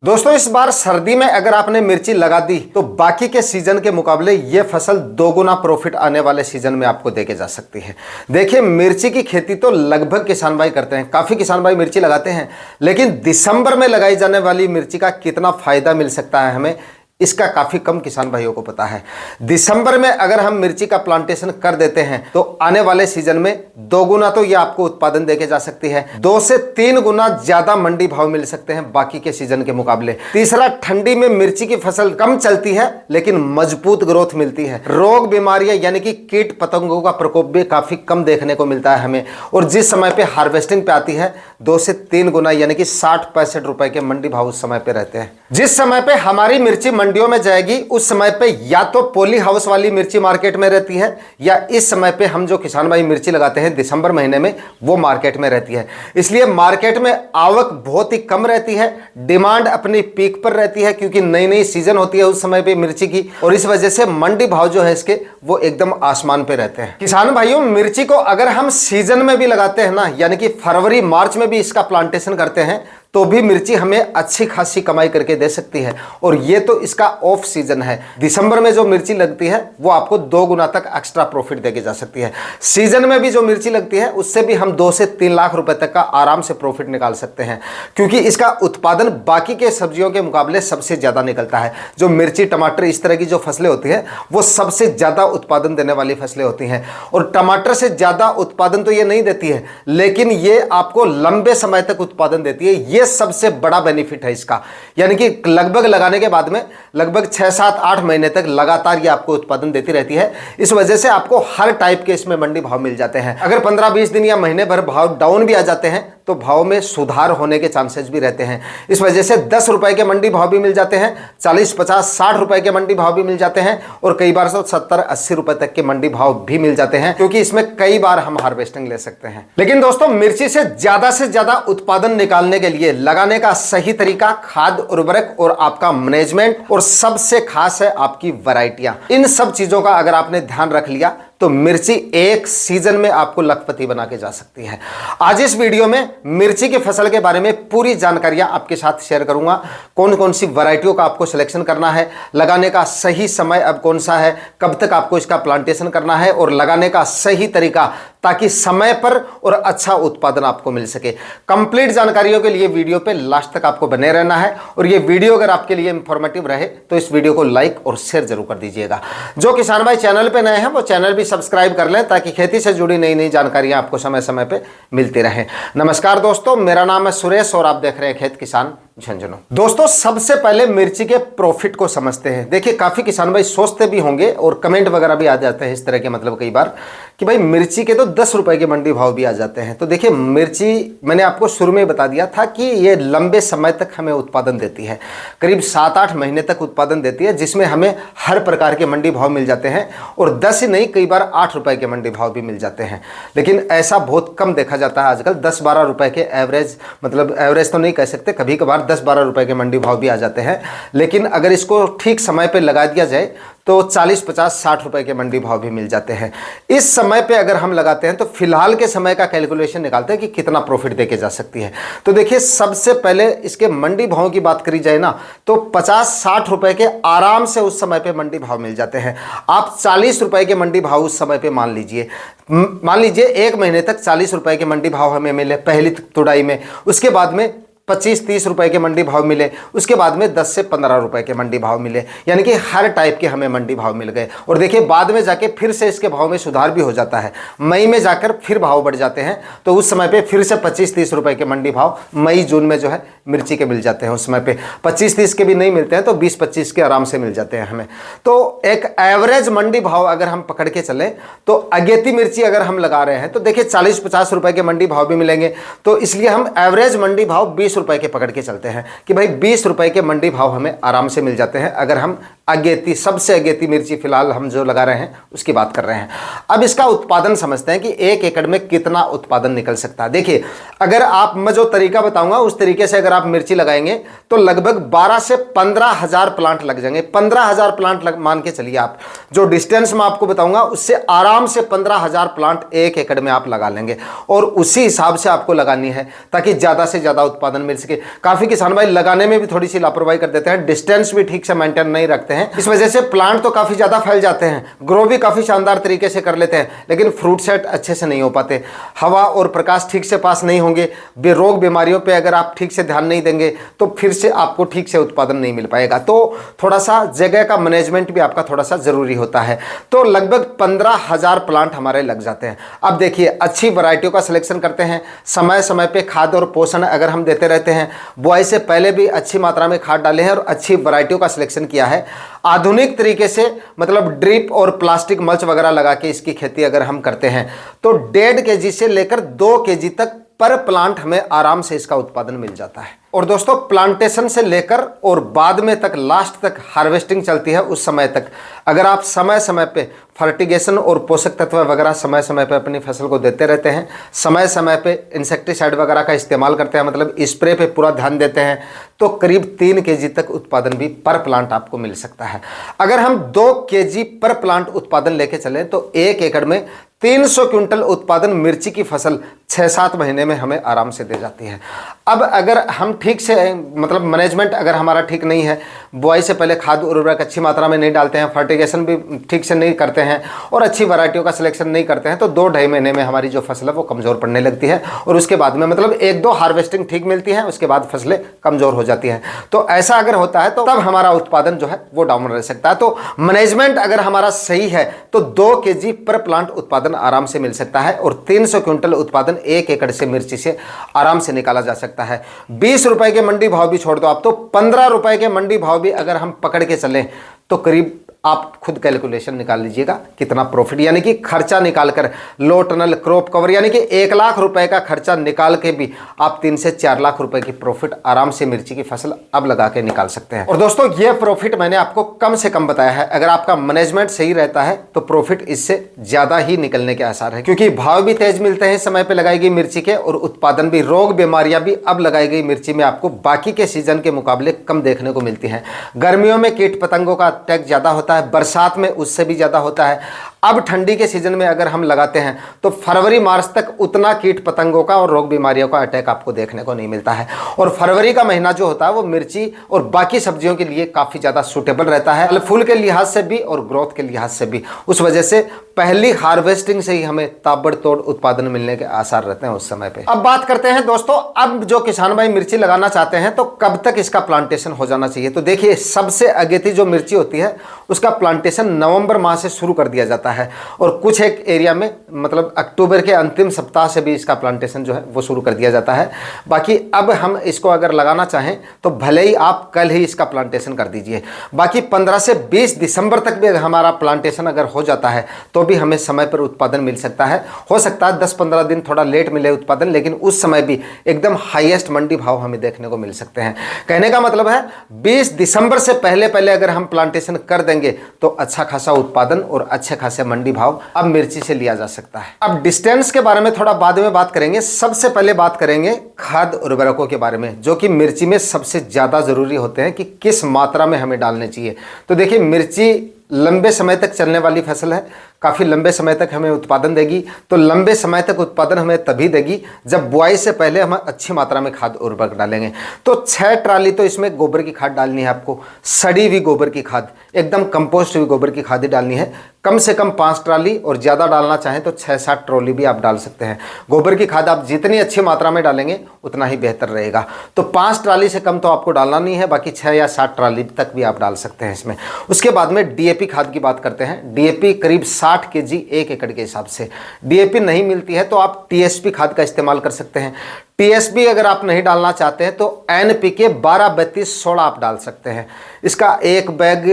दोस्तों इस बार सर्दी में अगर आपने मिर्ची लगा दी तो बाकी के सीजन के मुकाबले ये फसल दोगुना प्रॉफिट आने वाले सीजन में आपको देके जा सकती है। देखिए मिर्ची की खेती तो लगभग किसान भाई करते हैं, काफी किसान भाई मिर्ची लगाते हैं, लेकिन दिसंबर में लगाई जाने वाली मिर्ची का कितना फायदा मिल सकता है हमें, इसका काफी कम किसान भाइयों को पता है। दिसंबर में अगर हम मिर्ची का प्लांटेशन कर देते हैं तो आने वाले सीजन में दोगुना तो ये आपको उत्पादन देके जा सकती है, 2 से 3 गुना ज्यादा मंडी भाव मिल सकते हैं बाकी के सीजन के मुकाबले। तीसरा, ठंडी में मिर्ची की फसल कम चलती है लेकिन मजबूत ग्रोथ मिलती है। रोग बीमारियां यानी कि कीट पतंगों का प्रकोप भी काफी कम देखने को मिलता है हमें, और जिस समय पे हार्वेस्टिंग पे आती है 2 से 3 गुना यानी कि 60-65 रुपए के मंडी भाव उस समय पे रहते हैं। जिस समय पे हमारी मिर्ची मंडियों में जाएगी उस समय पे या तो पॉली हाउस वाली मिर्ची मार्केट में रहती है, या इस समय पे हम जो किसान भाई मिर्ची लगाते हैं दिसंबर महीने में वो मार्केट में रहती है। इसलिए मार्केट में आवक बहुत ही कम रहती है, डिमांड अपनी पीक पर रहती है क्योंकि नई नई सीजन होती है उस समय पे मिर्ची की, और इस वजह से मंडी भाव जो है इसके वो एकदम आसमान पे रहते हैं। किसान भाइयों मिर्ची को अगर हम सीजन में भी लगाते हैं ना, यानी कि फरवरी मार्च में भी इसका प्लांटेशन करते हैं तो भी मिर्ची हमें अच्छी खासी कमाई करके दे सकती है, और ये तो इसका ऑफ सीजन है। दिसंबर में जो मिर्ची लगती है वो आपको 2 गुना तक एक्स्ट्रा प्रॉफिट देके जा सकती है। सीजन में भी जो मिर्ची लगती है उससे भी हम 2 से 3 लाख रुपए तक का आराम से प्रॉफिट निकाल सकते हैं, क्योंकि इसका उत्पादन बाकी के सब्जियों के मुकाबले सबसे ज्यादा निकलता है। जो मिर्ची टमाटर इस तरह की जो फसलें होती हैं वो सबसे ज्यादा उत्पादन देने वाली फसलें होती हैं, और टमाटर से ज्यादा उत्पादन तो ये नहीं देती है लेकिन ये आपको लंबे समय तक उत्पादन देती है। ये सबसे बड़ा बेनिफिट है इसका, यानी कि लगभग लगाने के बाद में लगभग 6, 7, 8 महीने तक लगातार ये आपको उत्पादन देती रहती है। इस वजह से आपको हर टाइप के इसमें मंडी भाव मिल जाते हैं। अगर 15-20 दिन या महीने भर भाव डाउन भी आ जाते हैं तो भाव में सुधार होने के चांसेस भी रहते हैं। इस वजह से 10 रुपए के मंडी भाव भी मिल जाते हैं, 40, 50, 60 रुपए के मंडी भाव भी मिल जाते हैं, और कई बार 70, 80 रुपए तक के मंडी भाव भी मिल जाते हैं, क्योंकि इसमें कई बार हम हार्वेस्टिंग ले सकते हैं। लेकिन दोस्तों मिर्ची से ज्यादा उत्पादन निकालने के लिए लगाने का सही तरीका, खाद, उर्वरक और आपका मैनेजमेंट, और सबसे खास है आपकी वैरायटियां। इन सब चीजों का अगर आपने ध्यान रख लिया तो मिर्ची एक सीजन में आपको लखपति बना के जा सकती है। आज इस वीडियो में मिर्ची की फसल के बारे में पूरी जानकारियां आपके साथ शेयर करूंगा। कौन कौन सी वैरायटियों का आपको सिलेक्शन करना है, लगाने का सही समय अब कौन सा है, कब तक आपको इसका प्लांटेशन करना है, और लगाने का सही तरीका, ताकि समय पर और अच्छा उत्पादन आपको मिल सके। कंप्लीट जानकारियों के लिए वीडियो पे लास्ट तक आपको बने रहना है, और ये वीडियो अगर आपके लिए इंफॉर्मेटिव रहे तो इस वीडियो को लाइक और शेयर जरूर कर दीजिएगा। जो किसान भाई चैनल पे नए हैं वो चैनल भी सब्सक्राइब कर लें ताकि खेती से जुड़ी नई नई जानकारियां आपको समय समय पे मिलती रहें। नमस्कार दोस्तों, मेरा नाम है सुरेश और आप देख रहे हैं खेत किसान झुंझुनू। दोस्तों सबसे पहले मिर्ची के प्रॉफिट को समझते हैं। देखिए काफी किसान भाई सोचते भी होंगे और कमेंट वगैरह भी आ जाते हैं इस तरह के, मतलब कई बार कि भाई मिर्ची के तो 10 रुपए के मंडी भाव भी आ जाते हैं। तो देखिए मिर्ची मैंने आपको शुरू में बता दिया था कि ये लंबे समय तक हमें उत्पादन देती है, करीब 7-8 महीने तक उत्पादन देती है, जिसमें हमें हर प्रकार के मंडी भाव मिल जाते हैं, और 10 ही नहीं कई बार 8 रुपए के मंडी भाव भी मिल जाते हैं। लेकिन ऐसा बहुत कम देखा जाता है आजकल। 10-12 रुपए के एवरेज, मतलब एवरेज तो नहीं कह सकते, कभी कभार 10-12 रुपए के मंडी भाव भी आ जाते हैं। लेकिन अगर इसको ठीक समय पे लगा दिया जाए तो 40, 50, 60 रुपए के मंडी भाव भी मिल जाते हैं। इस समय पे अगर हम लगाते हैं तो फिलहाल के समय का कैलकुलेशन निकालते हैं कि कितना प्रॉफिट देके जा सकती है। तो देखिए सबसे पहले इसके मंडी भाव की बात करी जाए ना तो 50-60 रुपए के आराम से उस समय पे मंडी भाव मिल जाते हैं। आप 40 रुपए के मंडी भाव उस समय पे मान लीजिए 1 महीने तक 40 रुपए के मंडी भाव हमें मिले पहली तुड़ाई में, उसके बाद में 25-30 रुपए के मंडी भाव मिले, उसके बाद में 10 से 15 रुपए के मंडी भाव मिले, यानी कि हर टाइप के हमें मंडी भाव मिल गए। और देखिए बाद में जाके फिर से इसके भाव में सुधार भी हो जाता है, मई में जाकर फिर भाव बढ़ जाते हैं, तो उस समय पे फिर से 25-30 रुपए के मंडी भाव मई जून में जो है मिर्ची के मिल जाते हैं। उस समय पे 25-30 के भी नहीं मिलते हैं तो 20-25 के आराम से मिल जाते हैं हमें। तो एक एवरेज मंडी भाव अगर हम पकड़ के चले तो अगेती मिर्ची अगर हम लगा रहे हैं तो देखिए 40-50 रुपए के मंडी भाव भी मिलेंगे। तो इसलिए हम एवरेज मंडी भाव 20 रुपए के पकड़ के चलते हैं कि भाई 20 रुपए के मंडी भाव हमें आराम से मिल जाते हैं अगर हम अगेती, सबसे अगेती मिर्ची फिलहाल हम जो लगा रहे हैं उसकी बात कर रहे हैं। अब इसका उत्पादन समझते हैं कि 1 एकड़ में कितना उत्पादन निकल सकता है। देखिए अगर आप, मैं जो तरीका बताऊंगा उस तरीके से अगर आप मिर्ची लगाएंगे तो लगभग 12 से 15 हजार प्लांट लग जाएंगे। 15 हजार प्लांट मान के चलिए आप, जो डिस्टेंस मैं आपको बताऊंगा उससे आराम से 15 हजार प्लांट 1 एकड़ में आप लगा लेंगे, और उसी हिसाब से आपको लगानी है ताकि ज्यादा से ज्यादा उत्पादन मिल सके। काफी किसान भाई लगाने में भी थोड़ी सी लापरवाही कर देते हैं, डिस्टेंस भी ठीक से मेंटेन नहीं रखते हैं, इस वजह से प्लांट तो काफी ज्यादा फैल जाते हैं, ग्रो भी काफी शानदार तरीके से कर लेते हैं, लेकिन फ्रूट सेट अच्छे से नहीं हो पाते। हवा और प्रकाश ठीक से पास नहीं होंगे, रोग बीमारियों पे अगर आप ठीक से ध्यान नहीं देंगे तो फिर से आपको ठीक से उत्पादन नहीं मिल पाएगा। तो थोड़ा सा जगह का मैनेजमेंट भी आपका थोड़ा सा जरूरी होता है। तो लगभग 15,000 प्लांट हमारे लग जाते हैं। अब देखिए, अच्छी वैरायटियों का सिलेक्शन करते हैं, समय समय पे खाद और पोषण अगर हम देते रहते हैं, बुआई से पहले भी अच्छी मात्रा में खाद डाले हैं और अच्छी वैरायटियों का सिलेक्शन किया है, आधुनिक तरीके से मतलब ड्रिप और प्लास्टिक मल्च वगैरह लगा के इसकी खेती अगर हम करते हैं तो 1.5 kg से लेकर 2 kg तक पर प्लांट हमें आराम से इसका उत्पादन मिल जाता है। और दोस्तों, प्लांटेशन से लेकर और बाद में तक लास्ट तक हार्वेस्टिंग चलती है, उस समय तक अगर आप समय समय पे फर्टिगेशन और पोषक तत्व वगैरह समय समय पे अपनी फसल को देते रहते हैं, समय समय पे इंसेक्टिसाइड वगैरह का इस्तेमाल करते हैं, मतलब स्प्रे पे पूरा ध्यान देते हैं, तो करीब 3 kg तक उत्पादन भी पर प्लांट आपको मिल सकता है। अगर हम 2 kg पर प्लांट उत्पादन लेके चलें तो 1 एकड़ में 300 क्विंटल उत्पादन मिर्ची की फसल 6-7 महीने में हमें आराम से दे जाती है। अब अगर हम ठीक से मतलब मैनेजमेंट अगर हमारा ठीक नहीं है, बुआई से पहले खाद उर्वरक अच्छी मात्रा में नहीं डालते हैं, फर्टिगेशन भी ठीक से नहीं करते हैं और अच्छी वैरायटियों का सिलेक्शन नहीं करते हैं, तो 2-2.5 महीने में हमारी जो फसल है वो कमज़ोर पड़ने लगती है और उसके बाद में मतलब 1-2 हार्वेस्टिंग ठीक मिलती है, उसके बाद फसलें कमज़ोर हो जाती हैं। तो ऐसा अगर होता है तो तब हमारा उत्पादन जो है वो डाउन रह सकता है। तो मैनेजमेंट अगर हमारा सही है तो 2 kg पर प्लांट उत्पादन आराम से मिल सकता है और 300 क्विंटल उत्पादन 1 एकड़ से मिर्ची से आराम से निकाला जा सकता है। 20 रुपए के मंडी भाव भी छोड़ दो आप, तो 15 रुपए के मंडी भाव भी अगर हम पकड़ के चलें तो करीब आप खुद कैलकुलेशन निकाल लीजिएगा कितना प्रॉफिट, यानी कि खर्चा निकालकर लो टनल क्रॉप कवर यानी कि 1 लाख रुपए का खर्चा निकाल के भी आप 3 से 4 लाख रुपए की प्रॉफिट आराम से मिर्ची की फसल अब लगा के निकाल सकते हैं। और दोस्तों, ये प्रॉफिट मैंने आपको कम से कम बताया है, अगर आपका मैनेजमेंट सही रहता है तो प्रॉफिट इससे ज्यादा ही निकलने के आसार है, क्योंकि भाव भी तेज मिलते हैं समय पर लगाई गई मिर्ची के और उत्पादन भी, रोग बीमारियां भी अब लगाई गई मिर्ची में आपको बाकी के सीजन के मुकाबले कम देखने को मिलती है। गर्मियों में कीट पतंगों का अटैक ज्यादा होता है, बरसात में उससे भी ज्यादा होता है। अब ठंडी के सीजन में अगर हम लगाते हैं तो फरवरी मार्च तक उतना कीट पतंगों का और रोग बीमारियों का अटैक आपको देखने को नहीं मिलता है। और फरवरी का महीना जो होता है वो मिर्ची और बाकी सब्जियों के लिए काफी ज्यादा सूटेबल रहता है, फल फूल के लिहाज से भी और ग्रोथ के लिहाज से भी। उस वजह से पहली हार्वेस्टिंग से ही हमें ताबड़तोड़ उत्पादन मिलने के आसार रहते हैं उस समय पे। अब बात करते हैं दोस्तों, अब जो किसान भाई मिर्ची लगाना चाहते हैं तो कब तक इसका प्लांटेशन हो जाना चाहिए। तो देखिए, सबसे अगेती जो मिर्ची होती है उसका प्लांटेशन नवंबर माह से शुरू कर दिया जाता है और कुछ एक एरिया में मतलब अक्टूबर के अंतिम सप्ताह से भी इसका प्लांटेशन जो है वो शुरू कर दिया जाता है। बाकी अब हम इसको अगर लगाना चाहें तो भले ही आप कल ही इसका प्लांटेशन कर दीजिए, बाकी 15 से 20 दिसंबर तक भी हमारा प्लांटेशन अगर हो जाता है तो भी हमें समय पर उत्पादन मिल सकता है। हो सकता है 10-15 दिन थोड़ा लेट मिले उत्पादन, लेकिन उस समय भी एकदम हाईएस्ट मंडी भाव हमें देखने को मिल सकते हैं। कहने का मतलब है 20 दिसंबर से पहले पहले अगर हम प्लांटेशन कर देंगे तो अच्छा खासा उत्पादन और अच्छे खासे मंडी भाव अब मिर्ची से लिया जा सकता है। अब डिस्टेंस के बारे में थोड़ा बाद में बात करेंगे, सबसे पहले बात करेंगे खाद उर्वरकों के बारे में, जो कि मिर्ची में सबसे ज्यादा जरूरी होते हैं कि किस मात्रा में हमें डालने चाहिए। तो देखिए, मिर्ची लंबे समय तक चलने वाली फसल है, काफ़ी लंबे समय तक हमें उत्पादन देगी। तो लंबे समय तक उत्पादन हमें तभी देगी जब बुआई से पहले हम अच्छी मात्रा में खाद उर्वरक डालेंगे। तो 6 ट्राली तो इसमें गोबर की खाद डालनी है आपको, सड़ी हुई गोबर की खाद, एकदम कंपोस्ट हुई गोबर की खाद ही डालनी है। कम से कम 5 ट्राली और ज़्यादा डालना चाहें तो 6-7 ट्रॉली भी आप डाल सकते हैं। गोबर की खाद आप जितनी अच्छी मात्रा में डालेंगे उतना ही बेहतर रहेगा। तो 5 ट्राली से कम तो आपको डालना नहीं है, बाकी 6 या 7 ट्राली तक भी आप डाल सकते हैं इसमें। उसके बाद में डीएपी खाद की बात करते हैं। डीएपी करीब 60 kg 1 एकड़ के हिसाब से। डीएपी नहीं मिलती है तो आप टीएसपी खाद का इस्तेमाल कर सकते हैं। टीएसपी अगर आप नहीं डालना चाहते हैं तो एनपीके 12-32-16 आप डाल सकते हैं। इसका एक बैग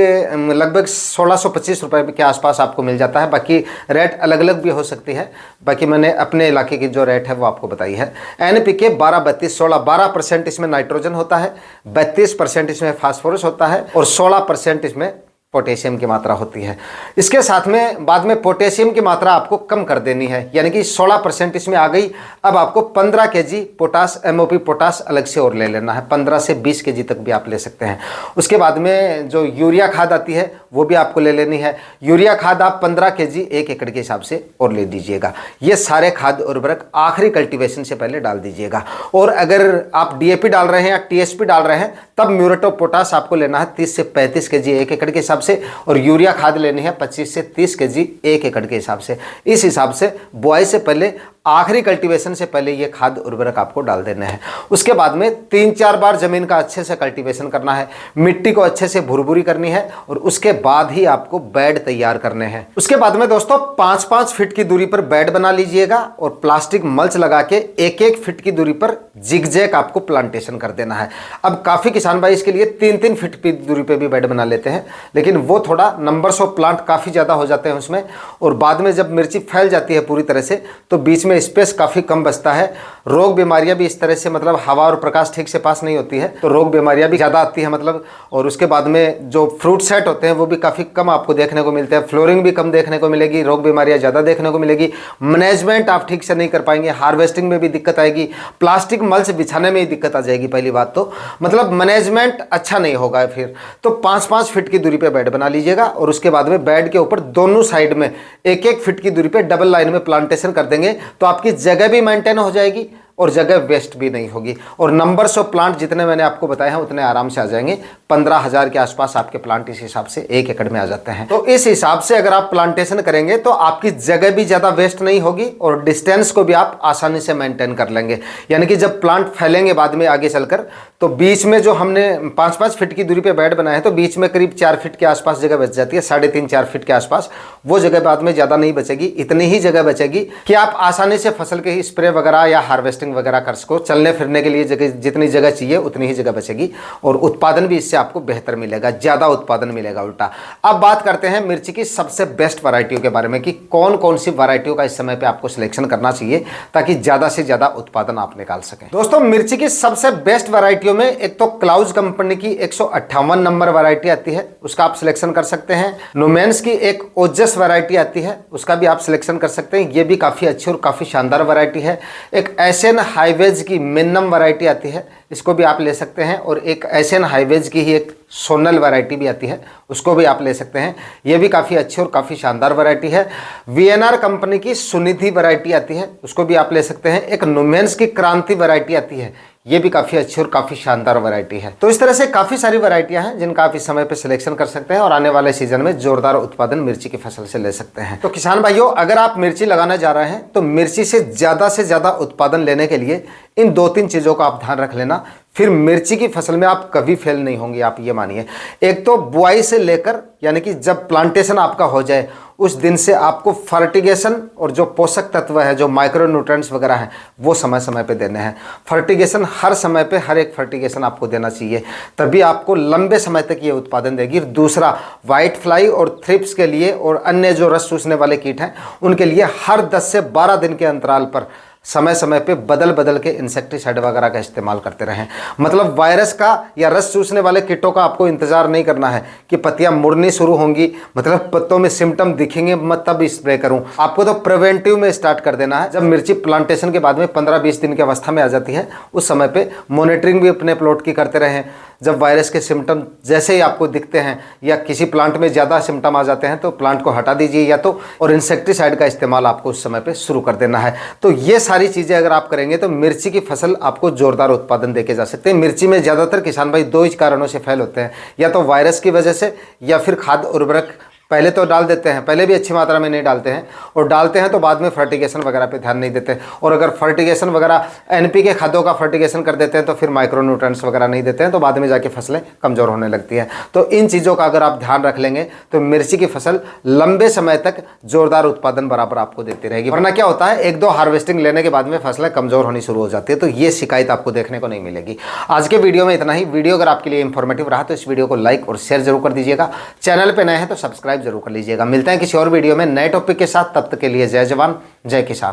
लगभग 1625 रुपये के आसपास आपको मिल जाता है। बाकी रेट अलग अलग भी हो सकती है, बाकी मैंने अपने इलाके की जो रेट है वो आपको बताई है। एनपीके 12-32-16, 12% इसमें नाइट्रोजन होता है, 32% इसमें फास्फोरस होता है और 16% इसमें पोटेशियम की मात्रा होती है। इसके साथ में बाद में पोटेशियम की मात्रा आपको कम कर देनी है, यानी कि 16% इसमें आ गई। अब आपको 15 kg पोटास MOP पोटास अलग से और ले लेना है, 15 से 20 kg तक भी आप ले सकते हैं। उसके बाद में जो यूरिया खाद आती है वो भी आपको ले लेनी है। यूरिया खाद आप 15 kg 1 एकड़ के हिसाब से और ले दीजिएगा। ये सारे खाद उर्वरक आखिरी कल्टीवेशन से पहले डाल दीजिएगा। और अगर आप DAP डाल रहे हैं या TSP डाल रहे हैं तब म्यूरेट ऑफ पोटास आपको लेना है 30 से 35 kg 1 एकड़ के हिसाब से, और यूरिया खाद लेनी है 25 से 30 kg 1 एकड़ के हिसाब से। इस हिसाब से बुआई से पहले आखिरी कल्टीवेशन से पहले ये खाद उर्वरक आपको डाल देने हैं। उसके बाद में 3-4 बार जमीन का अच्छे से कल्टीवेशन करना है, मिट्टी को अच्छे से भुरभुरी करनी है, और उसके बाद ही आपको बेड तैयार करने हैं। उसके बाद में दोस्तों 5-5 फीट की दूरी पर बेड बना लीजिएगा और प्लास्टिक मल्च लगा के 1-1 फीट की दूरी पर जिगजैग आपको प्लांटेशन कर देना है। अब काफी किसान भाई इसके लिए 3-3 फीट की दूरी पर भी बेड बना लेते हैं, लेकिन वो थोड़ा नंबर्स ऑफ प्लांट काफी ज्यादा हो जाते हैं उसमें, और बाद में जब मिर्ची फैल जाती है पूरी तरह से तो बीच में स्पेस काफी कम बचता है। रोग बीमारियां भी इस तरह से, मतलब हवा और प्रकाश ठीक से पास नहीं होती है तो रोग बीमारियां भी ज्यादा आती है मतलब। और उसके बाद में जो फ्रूट सेट होते हैं वो भी काफी कम आपको देखने को मिलते हैं, फ्लोरिंग भी कम देखने को मिलेगी, रोग बीमारियां ज्यादा देखने को मिलेगी। मैनेजमेंट आप ठीक से नहीं कर पाएंगे, हार्वेस्टिंग में भी दिक्कत आएगी, प्लास्टिक मल्च बिछाने में ही दिक्कत आ जाएगी। पहली बात तो मतलब मैनेजमेंट अच्छा नहीं होगा। फिर तो 5-5 फीट की दूरी पे बेड बना लीजिएगा, और उसके बाद में बेड के ऊपर दोनों साइड में 1-1 फीट की दूरी पे डबल लाइन में प्लांटेशन कर देंगे, तो आपकी जगह भी मेंटेन हो जाएगी और जगह वेस्ट भी नहीं होगी। और नंबर्स ऑफ प्लांट जितने मैंने आपको बताए हैं उतने आराम से आ जाएंगे। 15,000 के आसपास आपके प्लांट इस हिसाब से 1 एकड़ में आ जाते हैं। तो इस हिसाब से अगर आप प्लांटेशन करेंगे तो आपकी जगह भी ज्यादा वेस्ट नहीं होगी और डिस्टेंस को भी आप आसानी से मेंटेन कर लेंगे। यानी कि जब प्लांट फैलेंगे बाद में आगे चलकर, तो बीच में जो हमने 5-5 फीट की दूरी पे बेड बनाए हैं तो बीच में करीब 4 फीट के आसपास जगह बच जाती है, 3.5-4 फीट के आसपास। वो जगह बाद में ज्यादा नहीं बचेगी, इतनी ही जगह बचेगी कि आप आसानी से फसल के स्प्रे वगैरह या हार्वेस्टिंग वगैरह कर सको। चलने फिरने के लिए जगह जितनी जगह चाहिए उतनी ही जगह बचेगी, और उत्पादन भी इससे आपको बेहतर मिलेगा, ज्यादा उत्पादन मिलेगा उल्टा। अब बात करते हैं मिर्ची की सबसे बेस्ट वैरायटियों के बारे में कि कौन कौन सी वैरायटियों का इस समय पे आपको सिलेक्शन करना चाहिए ताकि ज्यादा से ज्यादा उत्पादन आप निकाल सकें। दोस्तों मिर्ची की सबसे बेस्ट वैरायटियों में एक तो क्लाउज कंपनी की 158 नंबर वैरायटी आती है, उसका आप सिलेक्शन कर सकते हैं। नुमेंस की एक ओजस वैरायटी आती है, उसका भी आप सिलेक्शन कर सकते हैं, ये भी काफी अच्छी और काफी शानदार वैरायटी है। एक एशियन हाईवेज की मिन्नम वैरायटी आती है, इसको भी आप ले सकते हैं। और एक एशियन हाईवेज की ही एक सोनल वैरायटी भी आती है, उसको भी आप ले सकते हैं, ये भी काफ़ी अच्छी और काफ़ी शानदार वैरायटी है। VNR कंपनी की सुनिधि वैरायटी आती है, उसको भी आप ले सकते हैं। एक नुमेंस की क्रांति वैरायटी आती है, ये भी काफ़ी अच्छी और काफ़ी शानदार वैरायटी है। तो इस तरह से काफ़ी सारी वैरायटियां हैं जिनका आप इस समय पे सिलेक्शन कर सकते हैं और आने वाले सीजन में जोरदार उत्पादन मिर्ची की फसल से ले सकते हैं। तो किसान भाइयों, अगर आप मिर्ची लगाने जा रहे हैं तो मिर्ची से ज़्यादा उत्पादन लेने के लिए इन 2-3 चीज़ों का आप ध्यान रख लेना, फिर मिर्ची की फसल में आप कभी फेल नहीं होंगे, आप ये मानिए। एक तो बुआई से लेकर यानी कि जब प्लांटेशन आपका हो जाए उस दिन से आपको फर्टिगेशन और जो पोषक तत्व है, जो माइक्रो न्यूट्रिएंट्स वगैरह हैं, वो समय समय पे देने हैं। फर्टिगेशन हर समय पे हर एक फर्टिगेशन आपको देना चाहिए, तभी आपको लंबे समय तक ये उत्पादन देगी। दूसरा, वाइट फ्लाई और थ्रिप्स के लिए और अन्य जो रस चूसने वाले कीट हैं उनके लिए हर 10 से 12 दिन के अंतराल पर समय समय पे बदल के इंसेक्टिसाइड वगैरह का इस्तेमाल करते रहें। मतलब वायरस का या रस चूसने वाले कीटों का आपको इंतजार नहीं करना है कि पत्तियां मुड़नी शुरू होंगी, मतलब पत्तों में सिम्टम दिखेंगे मैं तब स्प्रे करूं। आपको तो प्रिवेंटिव में स्टार्ट कर देना है। जब मिर्ची प्लांटेशन के बाद में 15-20 दिन की अवस्था में आ जाती है उस समय पे मॉनिटरिंग भी अपने प्लॉट की करते रहें। जब वायरस के सिम्टम जैसे ही आपको दिखते हैं या किसी प्लांट में ज़्यादा सिम्टम आ जाते हैं तो प्लांट को हटा दीजिए या तो, और इंसेक्टिसाइड का इस्तेमाल आपको उस समय पे शुरू कर देना है। तो ये सारी चीज़ें अगर आप करेंगे तो मिर्ची की फसल आपको जोरदार उत्पादन देके जा सकते हैं। मिर्ची में ज़्यादातर किसान भाई 2 ही कारणों से फेल होते हैं, या तो वायरस की वजह से या फिर खाद उर्वरक पहले तो डाल देते हैं, पहले भी अच्छी मात्रा में नहीं डालते हैं, और डालते हैं तो बाद में फर्टिगेशन वगैरह पे ध्यान नहीं देते, और अगर फर्टिगेशन वगैरह NPK खादों का फर्टिगेशन कर देते हैं तो फिर माइक्रो न्यूट्रिएंट्स वगैरह नहीं देते हैं, तो बाद में जाके फसलें कमज़ोर होने लगती हैं। तो इन चीज़ों का अगर आप ध्यान रख लेंगे तो मिर्ची की फसल लंबे समय तक जोरदार उत्पादन बराबर आपको देती रहेगी। वरना क्या होता है, 1-2 हार्वेस्टिंग लेने के बाद में फसलें कमज़ोर होनी शुरू हो जाती है, तो ये शिकायत आपको देखने को नहीं मिलेगी। आज के वीडियो में इतना ही। वीडियो अगर आपके लिए इंफॉर्मेटिव रहा तो इस वीडियो को लाइक और शेयर जरूर कर दीजिएगा। चैनल पर नए हैं तो सब्सक्राइब जरूर कर लीजिएगा। मिलते हैं किसी और वीडियो में नए टॉपिक के साथ, तब तक के लिए जय जवान जय किसान।